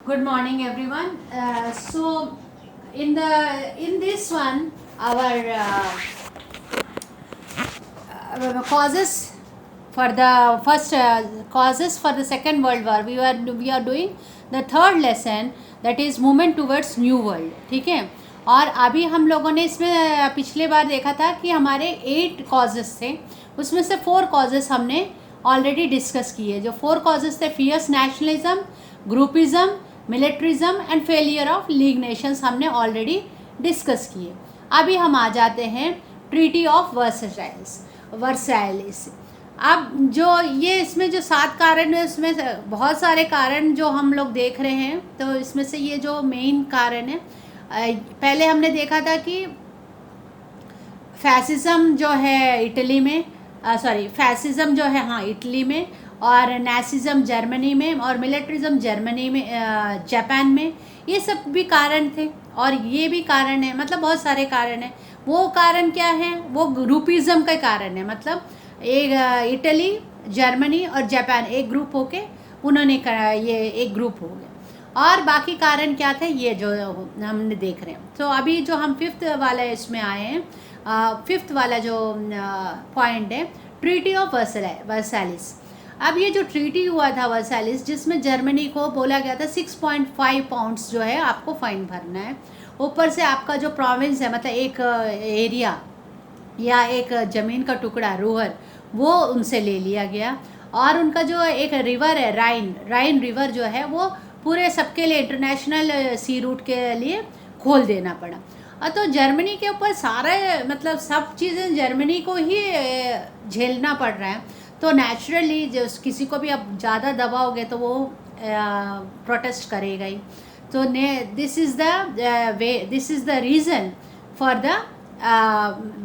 Good morning, everyone. In this one, our causes for the first causes for the Second World War. We are doing the third lesson, that is movement towards new world. ठीक है. और अभी हम लोगों ने इसमें पिछले बार देखा था कि हमारे 8 कॉजेस थे, उसमें से 4 कॉजेस हमने ऑलरेडी डिस्कस किए. जो 4 कॉजेस थे, fierce nationalism, groupism, militarism and failure of league nations, हमने ऑलरेडी डिस्कस किए. अभी हम आ जाते हैं ट्रीटी ऑफ वर्साइलिस. अब जो ये इसमें जो 7 कारण है, उसमें बहुत सारे कारण जो हम लोग देख रहे हैं. तो इसमें से ये जो मेन कारण है, पहले हमने देखा था कि फैसिज्म जो है इटली में, फैसिज्म जो है हाँ इटली में, और नासिज्म जर्मनी में, और मिलिट्रिज्म जर्मनी में, जापान में. ये सब भी कारण थे और ये भी कारण है, मतलब बहुत सारे कारण हैं. वो कारण क्या है? वो ग्रुपिज्म का कारण है. मतलब एक इटली, जर्मनी और जापान एक ग्रुप होके उन्होंने ये एक ग्रुप हो गया. और बाकी कारण क्या थे, ये जो हमने देख रहे हैं. तो अभी जो हम 5th वाला इसमें आए हैं, 5th वाला जो पॉइंट है, ट्रीटी ऑफ वर्साइलिस. अब ये जो ट्रीटी हुआ था वर्साइलिस, जिसमें जर्मनी को बोला गया था 6.5 पाउंड्स जो है आपको फाइन भरना है. ऊपर से आपका जो प्रोविंस है, मतलब एक एरिया या एक ज़मीन का टुकड़ा, रूहर, वो उनसे ले लिया गया. और उनका जो एक रिवर है, राइन रिवर जो है, वो पूरे सबके लिए इंटरनेशनल सी रूट के लिए खोल देना पड़ा. तो जर्मनी के ऊपर सारा, मतलब सब चीज़ें जर्मनी को ही झेलना पड़ रहा है. तो नेचुरली जो किसी को भी अब ज़्यादा दबाओगे तो वो प्रोटेस्ट करेगा ही. तो this is the reason for the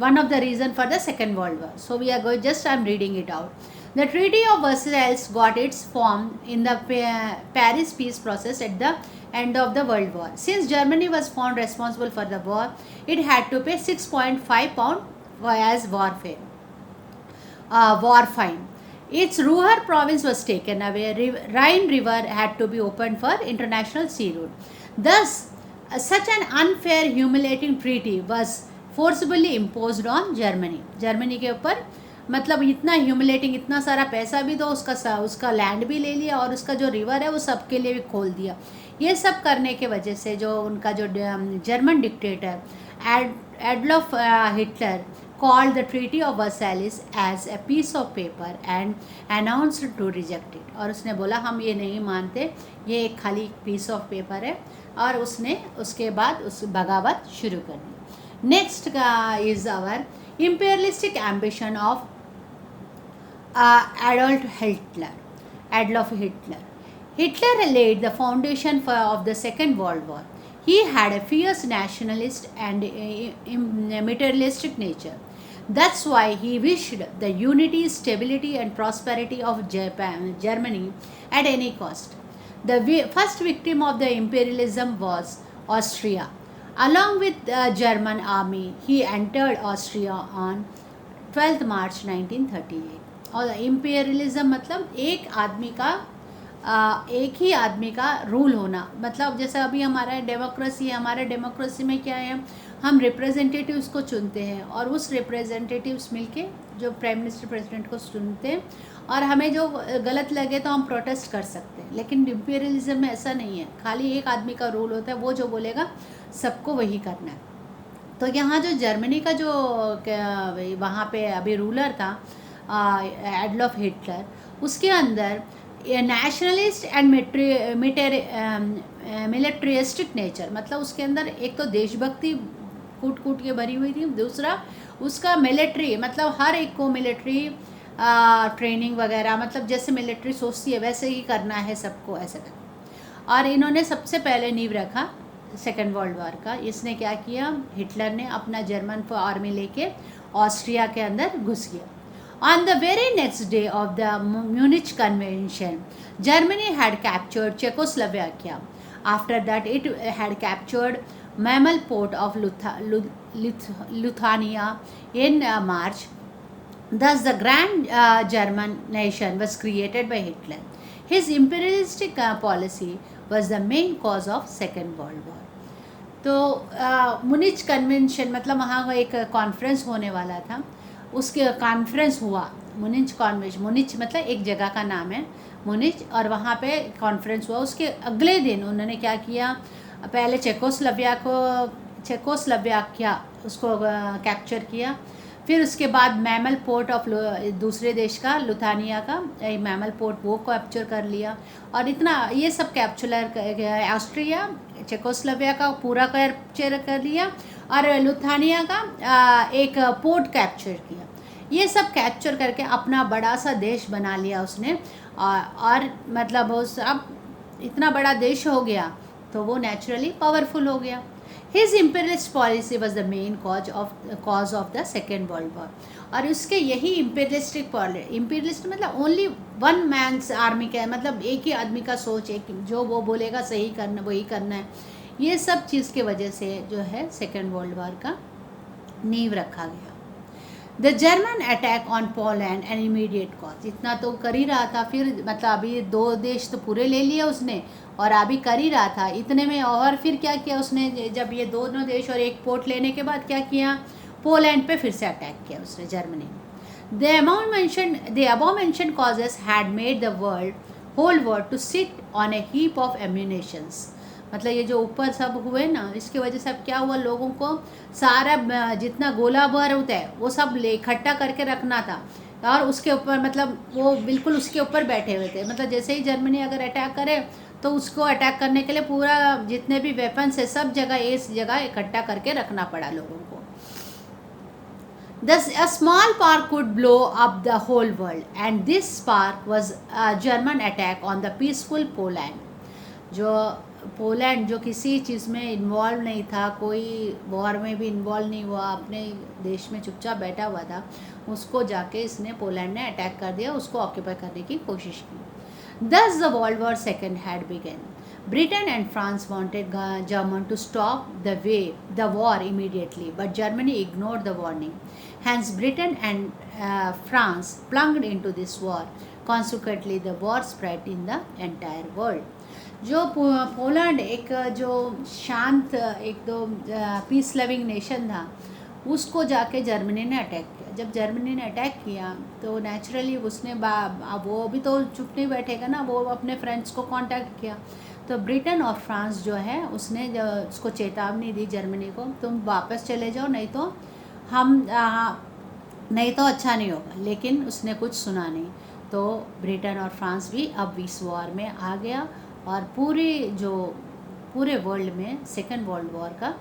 one of the reason for the Second World War. So we are going, just I'm reading it out. The Treaty of Versailles got its form in the Paris peace process at the end of the World War. Since Germany was found responsible for the war, it had to pay 6.5 pound as war fine. Its Ruhr province was taken away. Rhine River had to be opened for international sea route. Thus, such an unfair, humiliating treaty was forcibly imposed on Germany के ऊपर. मतलब इतना humiliating, इतना सारा पैसा भी दो, उसका लैंड भी ले लिया और उसका जो रिवर है वो सबके लिए भी खोल दिया. ये सब करने के वजह से जो उनका जो German dictator Adolf Hitler called the Treaty of Versailles as a piece of paper and announced to reject it. और उसने बोला हम ये नहीं मानते, ये एक खाली पीस ऑफ पेपर है. और उसने उसके बाद उस बगावत शुरू कर दी. Next is our imperialistic ambition of Adolf Hitler. Hitler laid the foundation of the Second World War. He had a fierce nationalist and materialistic nature. That's why he wished the unity, stability and prosperity of Germany at any cost. The first victim of the imperialism was Austria. Along with the German army, he entered Austria on 12th March 1938. और imperialism मतलब एक ही आदमी का rule होना. मतलब जैसे अभी हमारा डेमोक्रेसी है, हमारे डेमोक्रेसी में क्या है, हम रिप्रेजेंटेटिव्स को चुनते हैं और उस रिप्रेजेंटेटिव्स मिलके जो प्राइम मिनिस्टर प्रेसिडेंट को चुनते हैं, और हमें जो गलत लगे तो हम प्रोटेस्ट कर सकते हैं. लेकिन इम्पीरियलिज्म में ऐसा नहीं है, खाली एक आदमी का रूल होता है, वो जो बोलेगा सबको वही करना है. तो यहाँ जो जर्मनी का जो वहाँ पे अभी रूलर था एडोल्फ हिटलर, उसके अंदर नेशनलिस्ट एंड मिलिट्रिस्टिक नेचर, मतलब उसके अंदर एक तो देशभक्ति कूट कूट के भरी हुई थी, दूसरा उसका मिलिट्री, मतलब हर एक को मिलिट्री ट्रेनिंग वगैरह, मतलब जैसे मिलिट्री सोचती है वैसे ही करना है सबको, ऐसा करना. और इन्होंने सबसे पहले नींव रखा सेकेंड वर्ल्ड वॉर का. इसने क्या किया, हिटलर ने अपना जर्मन आर्मी लेके ऑस्ट्रिया के अंदर घुस गया. On the very next day of the Munich Convention, Germany had captured Czechoslovakia. After that, it had captured mammal port of Lithuania in March. Thus, the Grand German nation was created by Hitler. His imperialistic policy was the main cause of Second World War. तो मुनिच convention मतलब वहाँ एक conference होने वाला था, उसके conference हुआ मुनिच convention, मुनिच मतलब एक जगह का नाम है मुनिच, और वहाँ पे कॉन्फ्रेंस हुआ। उसके अगले दिन उन्होंने क्या किया, पहले चेकोस्लोवाकिया उसको कैप्चर किया, फिर उसके बाद मैमल पोर्ट ऑफ दूसरे देश का लुथानिया का मैमल पोर्ट वो कैप्चर कर लिया, और इतना ये सब कैप्चर ऑस्ट्रिया चेकोस्लोवाकिया का पूरा कैप्चर कर लिया, और लुथानिया का एक पोर्ट कैप्चर किया। ये सब कैप्चर करके अपना बड़ा सा देश बना लिया उसने, और मतलब उस अब इतना बड़ा देश हो गया तो वो नेचुरली पावरफुल हो गया। His imperialist policy was the main cause of the second world war. और उसके यही इम्पीरियलिस्ट मतलब ओनली वन मैन्स आर्मी का, मतलब एक ही आदमी का सोच, एक जो वो बोलेगा सही करना वही करना है, ये सब चीज़ के वजह से जो है सेकेंड वर्ल्ड वॉर का नींव रखा गया। The German attack on Poland an immediate cause, इतना तो कर ही रहा था, फिर मतलब अभी 2 देश तो पूरे ले लिए उसने और अभी कर ही रहा था इतने में, और फिर क्या किया उसने, जब ये दोनों देश और एक पोर्ट लेने के बाद क्या किया, पोलैंड पे फिर से अटैक किया उसने जर्मनी ने। The above mentioned causes had made the whole world to sit on a heap of ammunitions, मतलब ये जो ऊपर सब हुए ना, इसकी वजह से अब क्या हुआ, लोगों को सारा जितना गोला बार होता है वो सब इकट्ठा करके रखना था, और उसके ऊपर मतलब वो बिल्कुल उसके ऊपर बैठे हुए थे, मतलब जैसे ही जर्मनी अगर अटैक करे तो उसको अटैक करने के लिए पूरा जितने भी वेपन्स है सब जगह इस जगह इकट्ठा करके रखना पड़ा लोगों को। A small spark could blow up the whole world, and this spark was a German attack on the peaceful Poland. जो पोलैंड जो किसी चीज़ में इन्वॉल्व नहीं था, कोई वॉर में भी इन्वॉल्व नहीं हुआ, अपने देश में चुपचाप बैठा हुआ था, उसको जाके इसने पोलैंड ने अटैक कर दिया, उसको ऑक्यूपाई करने की कोशिश की। Thus the World War II had begun. Britain and France wanted Germany to stop the war immediately, but Germany ignored the warning. Hence, Britain and France plunged into this war. Consequently, the war spread in the entire world. जो Poland एक जो शांत एक दो peace loving nation था, उसको जाके Germany ने अटैक किया। जब जर्मनी ने अटैक किया तो नेचुरली उसने वो भी तो चुप नहीं बैठेगा ना, वो अपने फ्रेंड्स को कांटेक्ट किया। तो ब्रिटेन और फ्रांस जो है उसने उसको चेतावनी दी जर्मनी को, तुम वापस चले जाओ, नहीं तो अच्छा नहीं होगा। लेकिन उसने कुछ सुना नहीं, तो ब्रिटेन और फ्रांस भी अब इस वॉर में आ गया, और पूरे वर्ल्ड में सेकेंड वर्ल्ड वॉर का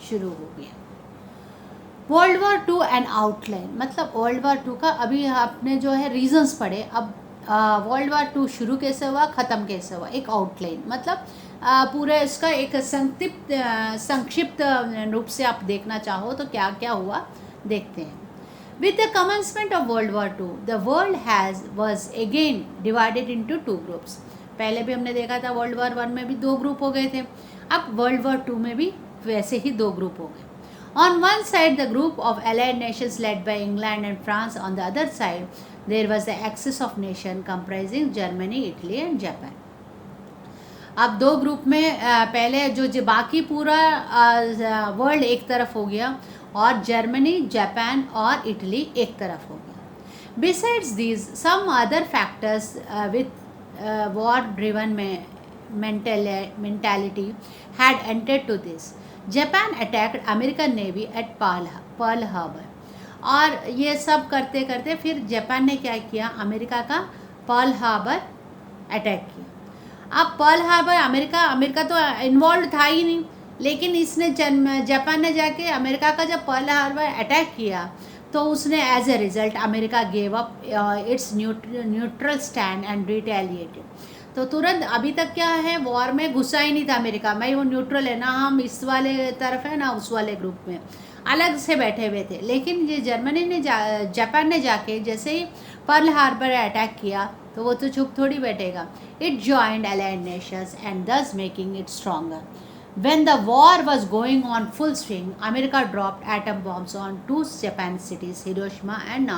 शुरू हो गया। वर्ल्ड वॉर 2 एंड आउटलाइन, मतलब वर्ल्ड वॉर 2 का अभी आपने जो है रीजंस पढ़े, अब वर्ल्ड वॉर 2 शुरू कैसे हुआ, ख़त्म कैसे हुआ, एक आउटलाइन मतलब पूरे इसका एक संक्षिप्त रूप से आप देखना चाहो तो क्या क्या हुआ देखते हैं। With the commencement of World War II, the world was again divided into 2 groups. पहले भी हमने देखा था वर्ल्ड वॉर 1 में भी 2 ग्रुप हो गए थे, अब वर्ल्ड वॉर 2 में भी वैसे ही 2 ग्रुप हो गए। On one side, the group of allied nations led by England and France. On the other side, there was the axis of nation comprising Germany, Italy and Japan. अब 2 group में पहले जो बाकी पूरा वर्ल्ड एक तरफ हो गया, और जर्मनी, जापान और इटली एक तरफ हो गया। Besides these, some other factors with war-driven mentality had entered to this. Japan attacked American Navy at Pearl Harbor. और ये सब करते करते फिर जापान ने क्या किया, अमेरिका का पर्ल हार्बर अटैक किया। अब पर्ल हार्बर अमेरिका तो इन्वॉल्व था ही नहीं, लेकिन इसने जापान ने जाके अमेरिका का जब पर्ल हार्बर अटैक किया तो उसने as a result America gave up its neutral stand and retaliated. तो तुरंत अभी तक क्या है, वॉर में घुसा ही नहीं था अमेरिका, भाई वो न्यूट्रल है ना, हम इस वाले तरफ है ना उस वाले ग्रुप में, अलग से बैठे हुए थे। लेकिन ये जर्मनी ने जापान ने जाके जैसे ही पर्ल हार्बर अटैक किया तो वो तो चुप थोड़ी बैठेगा। It joined allied Nations and दस making it stronger. When the war was going on full swing, America dropped atom bombs on 2 Japan cities, Hiroshima and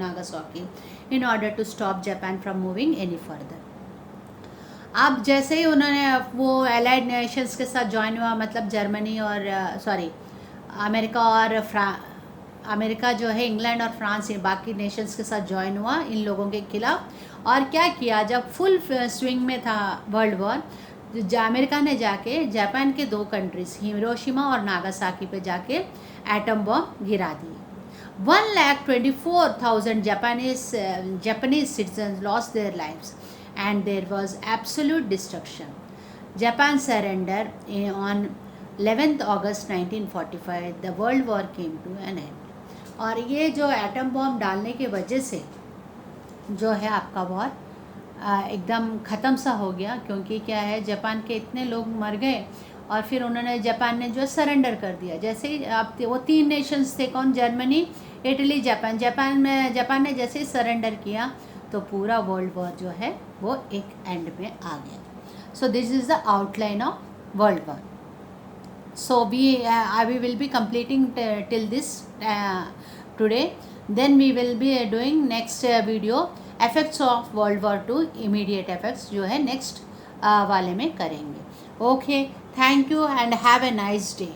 Nagasaki, in order to stop Japan from moving any further. अब जैसे ही उन्होंने वो allied Nations के साथ join हुआ, मतलब Germany और sorry America और अमेरिका जो है, इंग्लैंड और फ्रांस, ये बाकी नेशंस के साथ ज्वाइन हुआ इन लोगों के खिलाफ। और क्या किया, जब फुल स्विंग में था वर्ल्ड वॉर, अमेरिका ने जाके जापान के 2 कंट्रीज हिरोशिमा और नागासाकी पे जाके एटम बम गिरा दिए। 1,24,000 Japanese citizens lost their lives and there was absolute destruction. Japan surrendered on 11th August 1945. The World War came to an end. और ये जो एटम बॉम्ब डालने की वजह से जो है आपका वॉर एकदम ख़त्म सा हो गया, क्योंकि क्या है, जापान के इतने लोग मर गए और फिर उन्होंने, जापान ने जो सरेंडर कर दिया। जैसे ही आप वो 3 नेशंस थे, कौन, जर्मनी, इटली, जापान। जापान ने जैसे ही सरेंडर किया तो पूरा वर्ल्ड वॉर जो है वो एक एंड में आ गया। So this is the outline of world war. So we will be completing till this today. Then we will be doing next video effects of World War II, immediate effects जो है next वाले में करेंगे. Okay, thank you and have a nice day.